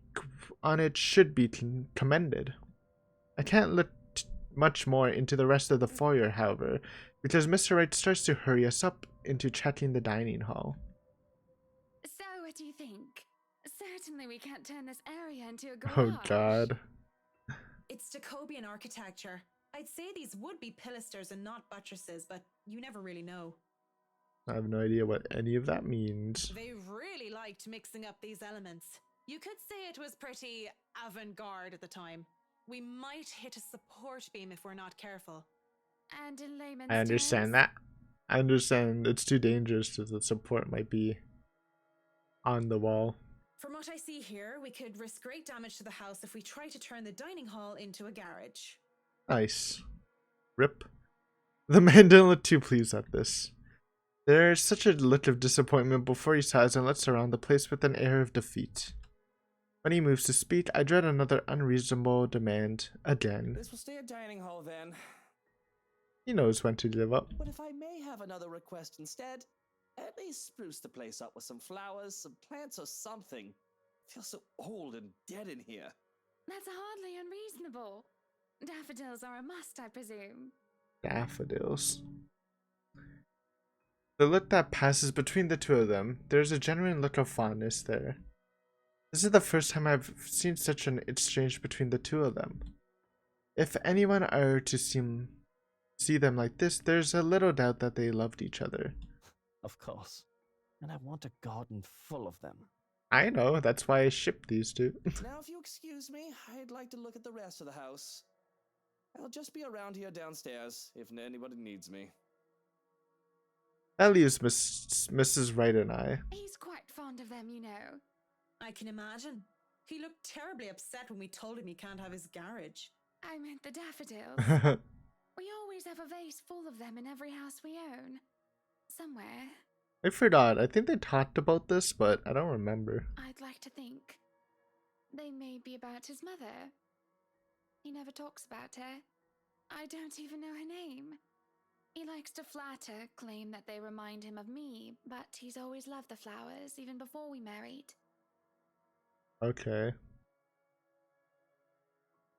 [SPEAKER 1] on it should be commended. I can't look much more into the rest of the foyer, however, because Mr. Wright starts to hurry us up into checking the dining hall.
[SPEAKER 5] So, what do you think? Certainly we can't turn this area into a garage.
[SPEAKER 1] Oh god.
[SPEAKER 2] It's Jacobean architecture. I'd say these would be pilasters and not buttresses, but you never really know.
[SPEAKER 1] I have no idea what any of that means.
[SPEAKER 2] They really liked mixing up these elements. You could say it was pretty avant-garde at the time. We might hit a support beam if we're not careful.
[SPEAKER 5] And in layman's
[SPEAKER 1] I understand
[SPEAKER 5] terms,
[SPEAKER 1] that. I understand it's too dangerous so the support might be on the wall.
[SPEAKER 2] From what I see here, we could risk great damage to the house if we try to turn the dining hall into a garage.
[SPEAKER 1] Nice. Rip. The man didn't look too pleased at this. There's such a look of disappointment before he sighs and looks around the place with an air of defeat. When he moves to speak, I dread another unreasonable demand again.
[SPEAKER 4] This will stay a dining hall then.
[SPEAKER 1] He knows when to give up.
[SPEAKER 4] But if I may have another request instead, at least spruce the place up with some flowers, some plants, or something. It feels so old and dead in here.
[SPEAKER 5] That's hardly unreasonable. Daffodils are a must, I presume.
[SPEAKER 1] Daffodils. The look that passes between the two of them, there's a genuine look of fondness there. This is the first time I've seen such an exchange between the two of them. If anyone are to see them like this, there's a little doubt that they loved each other.
[SPEAKER 4] Of course. And I want a garden full of them.
[SPEAKER 1] I know, that's why I ship these two.
[SPEAKER 4] Now, if you excuse me, I'd like to look at the rest of the house. I'll just be around here downstairs if anybody needs me.
[SPEAKER 1] That leaves Mrs. Wright and I.
[SPEAKER 5] He's quite fond of them, you know.
[SPEAKER 2] I can imagine. He looked terribly upset when we told him he can't have his garage.
[SPEAKER 5] I meant the daffodils. We always have a vase full of them in every house we own. Somewhere.
[SPEAKER 1] I forgot. I think they talked about this, but I don't remember.
[SPEAKER 5] I'd like to think. They may be about his mother. He never talks about her. I don't even know her name. He likes to flatter, claim that they remind him of me, but he's always loved the flowers, even before we married.
[SPEAKER 1] Okay.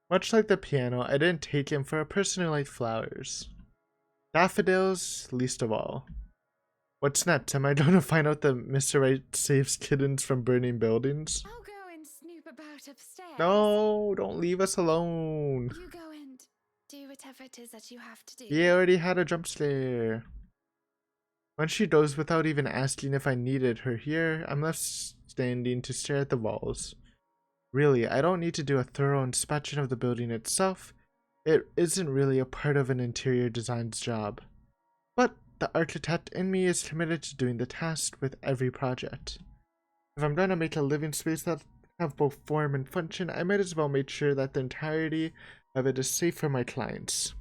[SPEAKER 1] Much like the piano, I didn't take him for a person who liked flowers. Daffodils, least of all. What's next? Am I going to find out that Mr. Wright saves kittens from burning buildings?
[SPEAKER 5] I'll go and snoop about upstairs.
[SPEAKER 1] No, don't leave us alone.
[SPEAKER 5] You go and do whatever it is that you have to do.
[SPEAKER 1] He already had a jump scare. When she goes without even asking if I needed her here, I'm left standing to stare at the walls. Really, I don't need to do a thorough inspection of the building itself. It isn't really a part of an interior design's job. But the architect in me is committed to doing the task with every project. If I'm going to make a living space that have both form and function, I might as well make sure that the entirety of it is safe for my clients.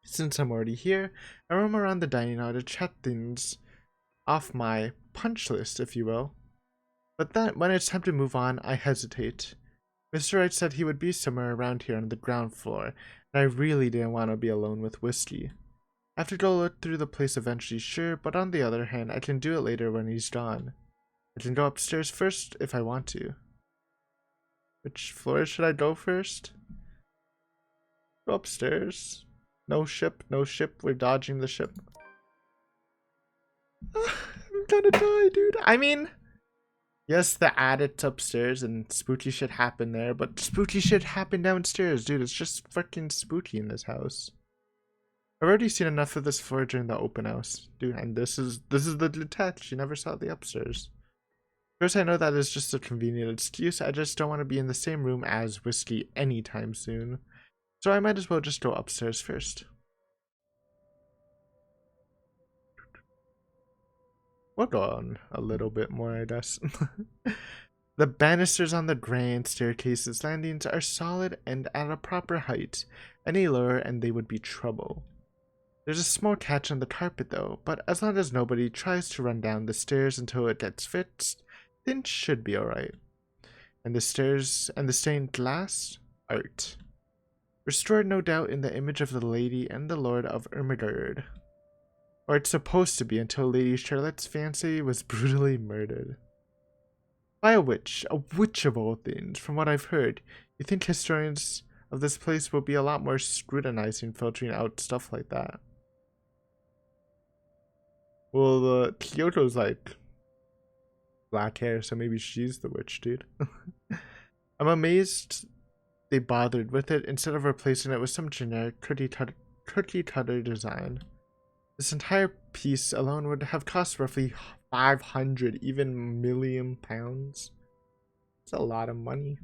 [SPEAKER 1] Since I'm already here, I roam around the dining hall to check things off my punch list, if you will. But then, when it's time to move on, I hesitate. Mr. Wright said he would be somewhere around here on the ground floor, and I really didn't want to be alone with Whiskey. I have to go look through the place eventually, sure, but on the other hand, I can do it later when he's gone. I can go upstairs first if I want to. Which floor should I go first? Go upstairs. No ship, we're dodging the ship. I'm gonna die, dude. I mean, yes, the attic's upstairs and spooky shit happened there, but spooky shit happened downstairs, dude. It's just freaking spooky in this house. I've already seen enough of this floor during the open house, dude, and this is the detached. You never saw the upstairs. Of course, I know that is just a convenient excuse. I just don't want to be in the same room as Whiskey anytime soon. So I might as well just go upstairs first. We'll go on a little bit more, I guess. The banisters on the grand staircase's landings are solid and at a proper height. Any lower and they would be trouble. There's a small catch on the carpet though, but as long as nobody tries to run down the stairs until it gets fixed, things should be alright. And the stairs and the stained glass? Art. Restored no doubt in the image of the Lady and the Lord of Ermagerd. Or it's supposed to be until Lady Charlotte's fancy was brutally murdered. By a witch of all things, from what I've heard. You think historians of this place will be a lot more scrutinizing filtering out stuff like that. Well, the Kyoto's like black hair, so maybe she's the witch, dude. I'm amazed they bothered with it instead of replacing it with some generic cookie cutter design. This entire piece alone would have cost roughly 500, even million pounds. It's a lot of money.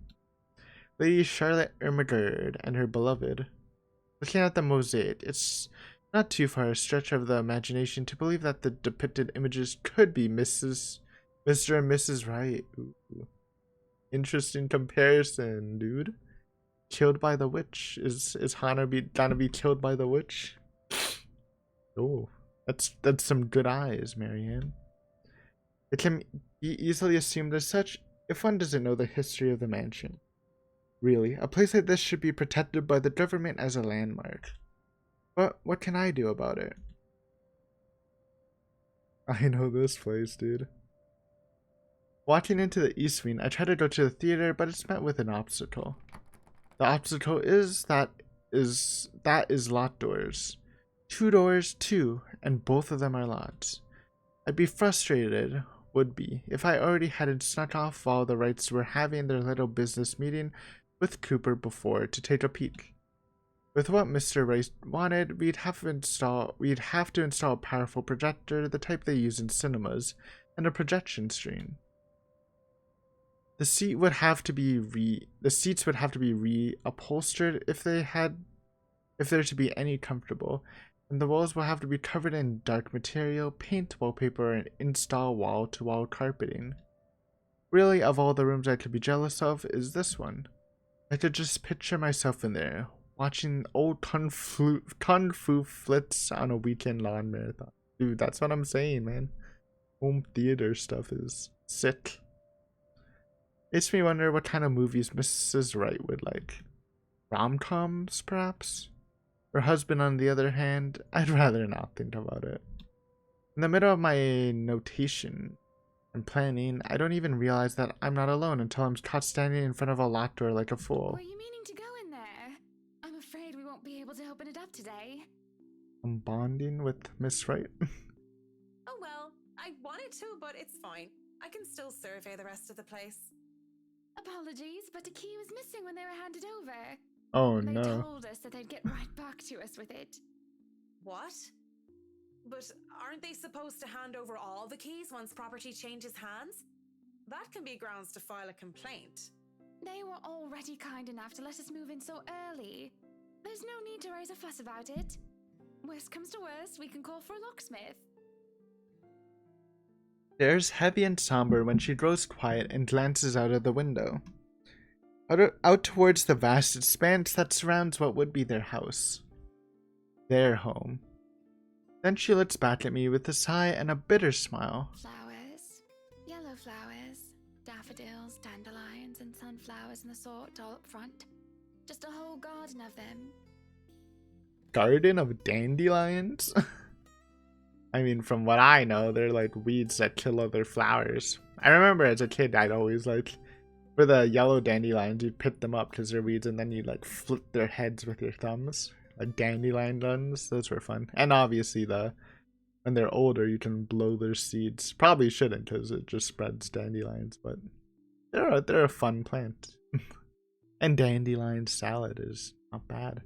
[SPEAKER 1] Lady Charlotte Ermagerd and her beloved. Looking at the mosaic, it's not too far a stretch of the imagination to believe that the depicted images could be Mr. and Mrs. Wright. Ooh. Interesting comparison, dude. Killed by the witch. Is Hana gonna be killed by the witch? Oh, that's some good eyes, Marianne. It can be easily assumed as such, if one doesn't know the history of the mansion. Really, a place like this should be protected by the government as a landmark. But what can I do about it? I know this place, dude. Walking into the East Wing, I try to go to the theater, but it's met with an obstacle. The obstacle is that is locked doors. 2 doors, too, and both of them are locked. I'd be frustrated, would be, if I already hadn't snuck off while the Wrights were having their little business meeting with Cooper before to take a peek. With what Mr. Wright wanted, we'd have to install a powerful projector, the type they use in cinemas, and a projection screen. The seats would have to be reupholstered if they're to be any comfortable, and the walls will have to be covered in dark material, paint, wallpaper, and install wall-to-wall carpeting. Really, of all the rooms I could be jealous of, is this one. I could just picture myself in there, watching old kung fu flicks on a weekend lawn marathon. Dude, that's what I'm saying, man. Home theater stuff is sick. Makes me wonder what kind of movies Mrs. Wright would like. Rom-coms, perhaps? Her husband, on the other hand, I'd rather not think about it. In the middle of my notation and planning, I don't even realize that I'm not alone until I'm caught standing in front of a locked door like a fool.
[SPEAKER 5] Were you meaning to go in there? I'm afraid we won't be able to open it up today.
[SPEAKER 1] I'm bonding with Miss Wright.
[SPEAKER 2] Oh well, I wanted to, but it's fine. I can still survey the rest of the place.
[SPEAKER 5] Apologies, but a key was missing when they were handed over.
[SPEAKER 1] Oh
[SPEAKER 5] They
[SPEAKER 1] no.
[SPEAKER 5] told us that they'd get right back to us with it.
[SPEAKER 2] What? But aren't they supposed to hand over all the keys once property changes hands? That can be grounds to file a complaint.
[SPEAKER 5] They were already kind enough to let us move in so early. There's no need to raise a fuss about it. Worst comes to worst, we can call for a locksmith.
[SPEAKER 1] There's heavy and somber when she grows quiet and glances out of the window. Out towards the vast expanse that surrounds what would be their house. Their home. Then she looks back at me with a sigh and a bitter smile.
[SPEAKER 5] Flowers. Yellow flowers. Daffodils, dandelions, and sunflowers in the sort all up front. Just a whole garden of them.
[SPEAKER 1] Garden of dandelions? I mean, from what I know, they're like weeds that kill other flowers. I remember as a kid, I'd always like, for the yellow dandelions, you'd pick them up because they're weeds, and then you'd like flip their heads with your thumbs. Like dandelion guns, those were fun. And obviously, when they're older, you can blow their seeds. Probably shouldn't, because it just spreads dandelions, but they're a fun plant. And dandelion salad is not bad.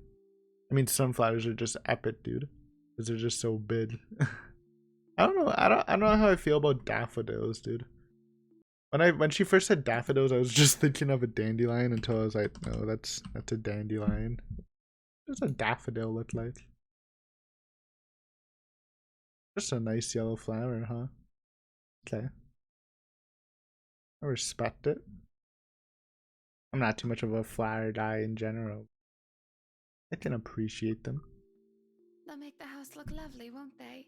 [SPEAKER 1] I mean, sunflowers are just epic, dude, because they're just so big. I don't know. I don't know how I feel about daffodils, dude. When she first said daffodils, I was just thinking of a dandelion until I was like, no, that's a dandelion. What does a daffodil look like? Just a nice yellow flower, huh? Okay. I respect it. I'm not too much of a flower guy in general. I can appreciate them.
[SPEAKER 5] They'll make the house look lovely, won't they?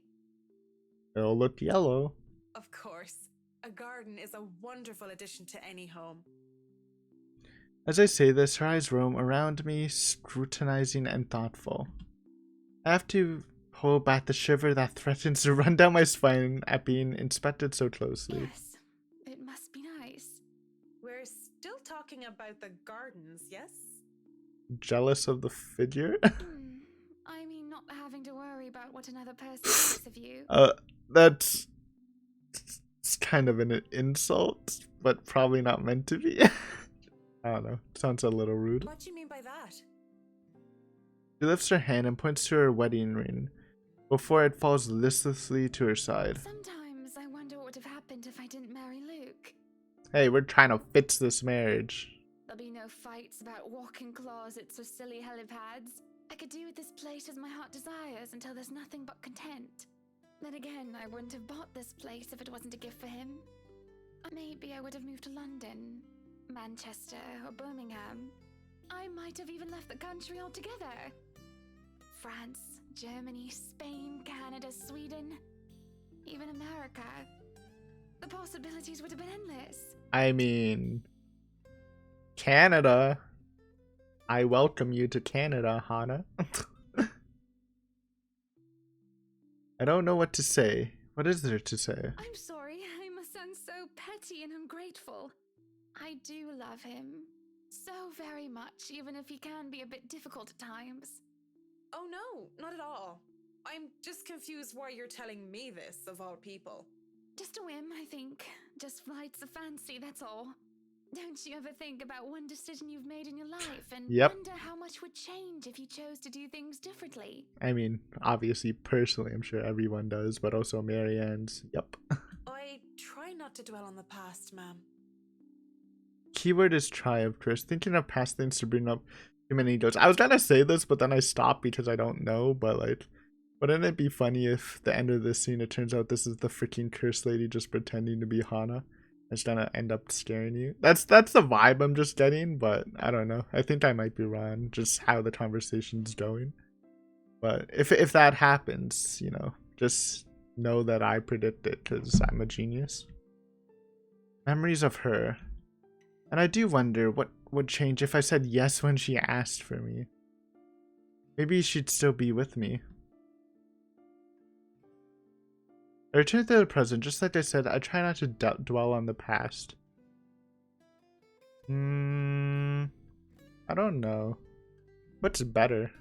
[SPEAKER 1] They'll look yellow.
[SPEAKER 2] Of course. A garden is a wonderful addition to any home.
[SPEAKER 1] As I say this, her eyes roam around me, scrutinizing and thoughtful. I have to hold back the shiver that threatens to run down my spine at being inspected so closely.
[SPEAKER 5] Yes. It must be nice.
[SPEAKER 2] We're still talking about the gardens, yes?
[SPEAKER 1] Jealous of the figure?
[SPEAKER 5] I mean, not having to worry about what another person thinks of you.
[SPEAKER 1] That's it's kind of an insult, but probably not meant to be. I don't know. Sounds a little rude.
[SPEAKER 2] What do you mean by that?
[SPEAKER 1] She lifts her hand and points to her wedding ring before it falls listlessly to her side.
[SPEAKER 5] Sometimes I wonder what would have happened if I didn't marry Luke.
[SPEAKER 1] Hey, we're trying to fix this marriage.
[SPEAKER 5] There'll be no fights about walk-in closets or silly helipads. I could do with this place as my heart desires until there's nothing but content. Then again, I wouldn't have bought this place if it wasn't a gift for him. Maybe I would have moved to London, Manchester, or Birmingham. I might have even left the country altogether. France, Germany, Spain, Canada, Sweden, even America. The possibilities would have been endless.
[SPEAKER 1] I mean, Canada. I welcome you to Canada, Hana. I don't know what to say. What is there to say?
[SPEAKER 5] I'm sorry, I must sound so petty and ungrateful. I do love him. So very much, even if he can be a bit difficult at times.
[SPEAKER 2] Oh no, not at all. I'm just confused why you're telling me this, of all people.
[SPEAKER 5] Just a whim, I think. Just flights of fancy, that's all. Don't you ever think about one decision you've made in your life and
[SPEAKER 1] Yep.
[SPEAKER 5] wonder how much would change if you chose to do things differently?
[SPEAKER 1] I mean, obviously, personally, I'm sure everyone does, but also Marianne's. Yep.
[SPEAKER 2] I try not to dwell on the past, ma'am.
[SPEAKER 1] Keyword is try, of course. Thinking of past things to bring up too many jokes. I was gonna say this, but then I stopped because I don't know, but like, wouldn't it be funny if the end of this scene, it turns out this is the freaking cursed lady just pretending to be Hana? It's gonna end up scaring you. That's the vibe I'm just getting, but I don't know. I think I might be wrong, just how the conversation's going. But if that happens, you know, just know that I predict it because I'm a genius. Memories of her. And I do wonder what would change if I said yes when she asked for me. Maybe she'd still be with me. I return to the present. Just like I said, I try not to dwell on the past. I don't know. What's better?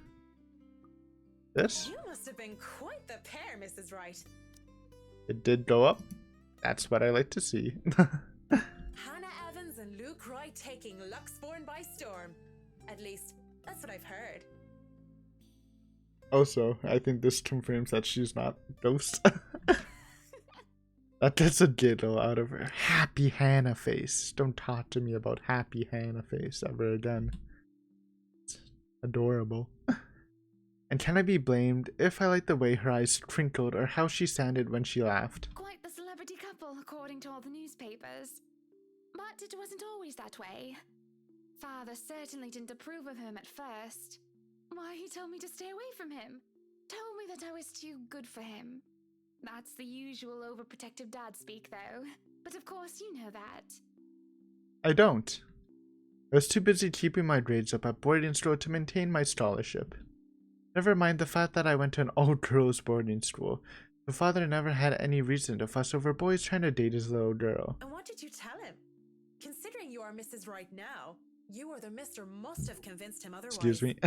[SPEAKER 1] This?
[SPEAKER 2] You must have been quite the pair, Mrs. Wright.
[SPEAKER 1] It did go up. That's what I like to see.
[SPEAKER 2] Hannah Evans and Luke Wright taking Luxborn by storm. At least, that's what I've heard.
[SPEAKER 1] Also, I think this confirms that she's not Ghost. That gets a giggle out of her. Happy Hannah face. Don't talk to me about happy Hannah face ever again. It's adorable. And can I be blamed if I like the way her eyes twinkled or how she sounded when she laughed?
[SPEAKER 5] Quite the celebrity couple, according to all the newspapers. But it wasn't always that way. Father certainly didn't approve of him at first. Why, he told me to stay away from him. Told me that I was too good for him. That's the usual overprotective dad speak, though. But of course you know that.
[SPEAKER 1] I don't. I was too busy keeping my grades up at boarding school to maintain my scholarship. Never mind the fact that I went to an all-girls boarding school. The father never had any reason to fuss over boys trying to date his little girl.
[SPEAKER 2] And what did you tell him? Considering you are Mrs. Wright now, you or the mister must have convinced him otherwise.
[SPEAKER 1] Excuse me.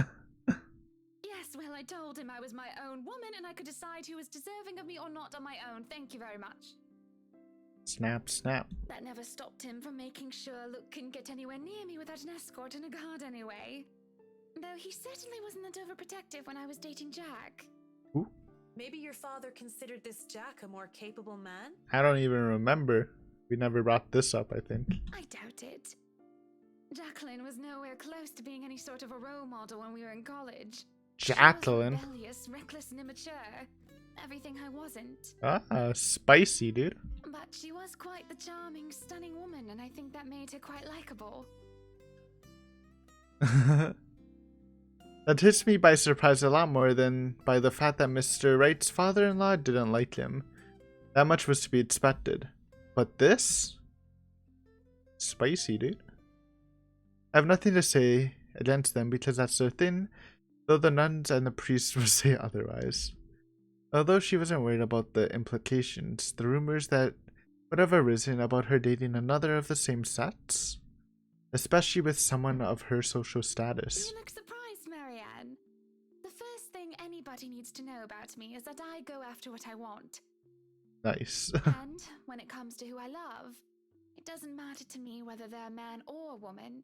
[SPEAKER 5] Yes, well, I told him I was my own woman and I could decide who was deserving of me or not on my own. Thank you very much.
[SPEAKER 1] Snap, snap.
[SPEAKER 5] That never stopped him from making sure Luke couldn't get anywhere near me without an escort and a guard anyway. Though he certainly wasn't that overprotective when I was dating Jack.
[SPEAKER 1] Ooh.
[SPEAKER 2] Maybe your father considered this Jack a more capable man?
[SPEAKER 1] I don't even remember. We never brought this up, I think.
[SPEAKER 5] I doubt it. Jacqueline was nowhere close to being any sort of a role model when we were in college.
[SPEAKER 1] Jacqueline?
[SPEAKER 5] She was rebellious, reckless, and immature. Everything I wasn't.
[SPEAKER 1] Ah, spicy, dude.
[SPEAKER 5] But she was quite the charming, stunning woman, and I think that made her quite likable.
[SPEAKER 1] That hits me by surprise a lot more than by the fact that Mr. Wright's father-in-law didn't like him. That much was to be expected. But this? Spicy, dude. I have nothing to say against them because that's their thing, though the nuns and the priests would say otherwise. Although she wasn't worried about the implications, the rumors that would have arisen about her dating another of the same sex, especially with someone of her social status.
[SPEAKER 5] You look surprised, Marianne. The first thing anybody needs to know about me is that I go after what I want.
[SPEAKER 1] Nice.
[SPEAKER 5] And when it comes to who I love, it doesn't matter to me whether they're a man or a woman.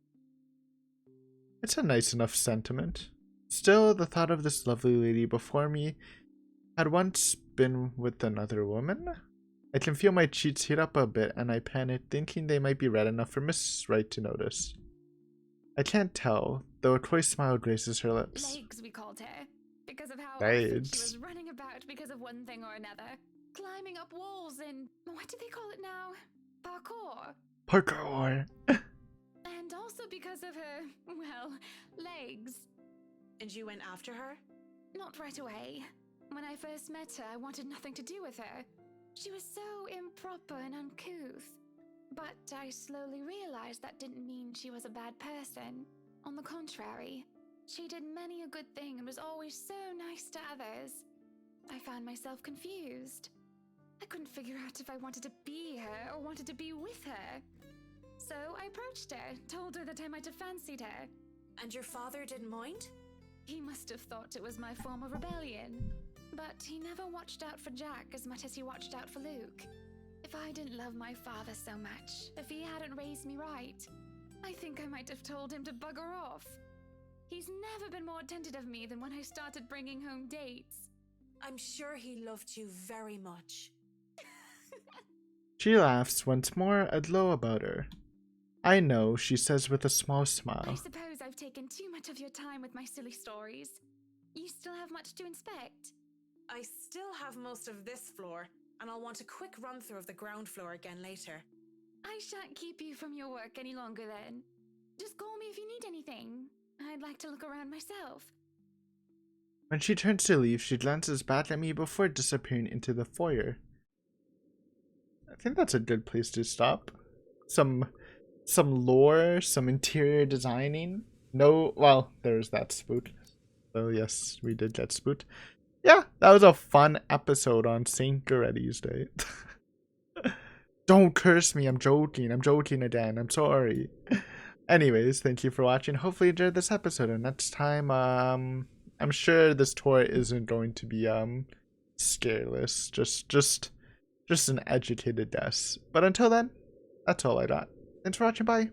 [SPEAKER 1] It's a nice enough sentiment. Still, the thought of this lovely lady before me had once been with another woman. I can feel my cheeks heat up a bit and I panic, thinking they might be red enough for Miss Wright to notice. I can't tell, though a coy smile graces her lips.
[SPEAKER 5] Legs, we called her, because of how often she
[SPEAKER 1] Legs.
[SPEAKER 5] was running about because of one thing or another. Climbing up walls and, what do they call it now? Parkour.
[SPEAKER 1] Parkour!
[SPEAKER 5] And also because of her, well, legs.
[SPEAKER 2] And you went after her?
[SPEAKER 5] Not right away. When I first met her, I wanted nothing to do with her. She was so improper and uncouth. But I slowly realized that didn't mean she was a bad person. On the contrary, she did many a good thing and was always so nice to others. I found myself confused. I couldn't figure out if I wanted to be her or wanted to be with her. So I approached her, told her that I might have fancied her.
[SPEAKER 2] And your father didn't mind?
[SPEAKER 5] He must have thought it was my form of rebellion. But he never watched out for Jack as much as he watched out for Luke. If I didn't love my father so much, if he hadn't raised me right, I think I might have told him to bugger off. He's never been more attentive of me than when I started bringing home dates.
[SPEAKER 2] I'm sure he loved you very much.
[SPEAKER 1] She laughs once more at Lo about her. I know, she says with a small
[SPEAKER 5] I
[SPEAKER 1] smile.
[SPEAKER 5] suppose I've taken too much of your time with my silly stories. You still have much to inspect.
[SPEAKER 2] I still have most of this floor, and I'll want a quick run-through of the ground floor again later.
[SPEAKER 5] I shan't keep you from your work any longer then. Just call me if you need anything. I'd like to look around myself.
[SPEAKER 1] When she turns to leave, she glances back at me before disappearing into the foyer. I think that's a good place to stop. Some lore, some interior designing. No, well, there's that spoot. So yes, we did get spoot. Yeah, that was a fun episode on St. Goretti's Day. Don't curse me, I'm joking again, I'm sorry. Anyways, thank you for watching. Hopefully you enjoyed this episode, and next time, I'm sure this tour isn't going to be, scareless. Just an educated guess. But until then, that's all I got. Thanks for watching, bye.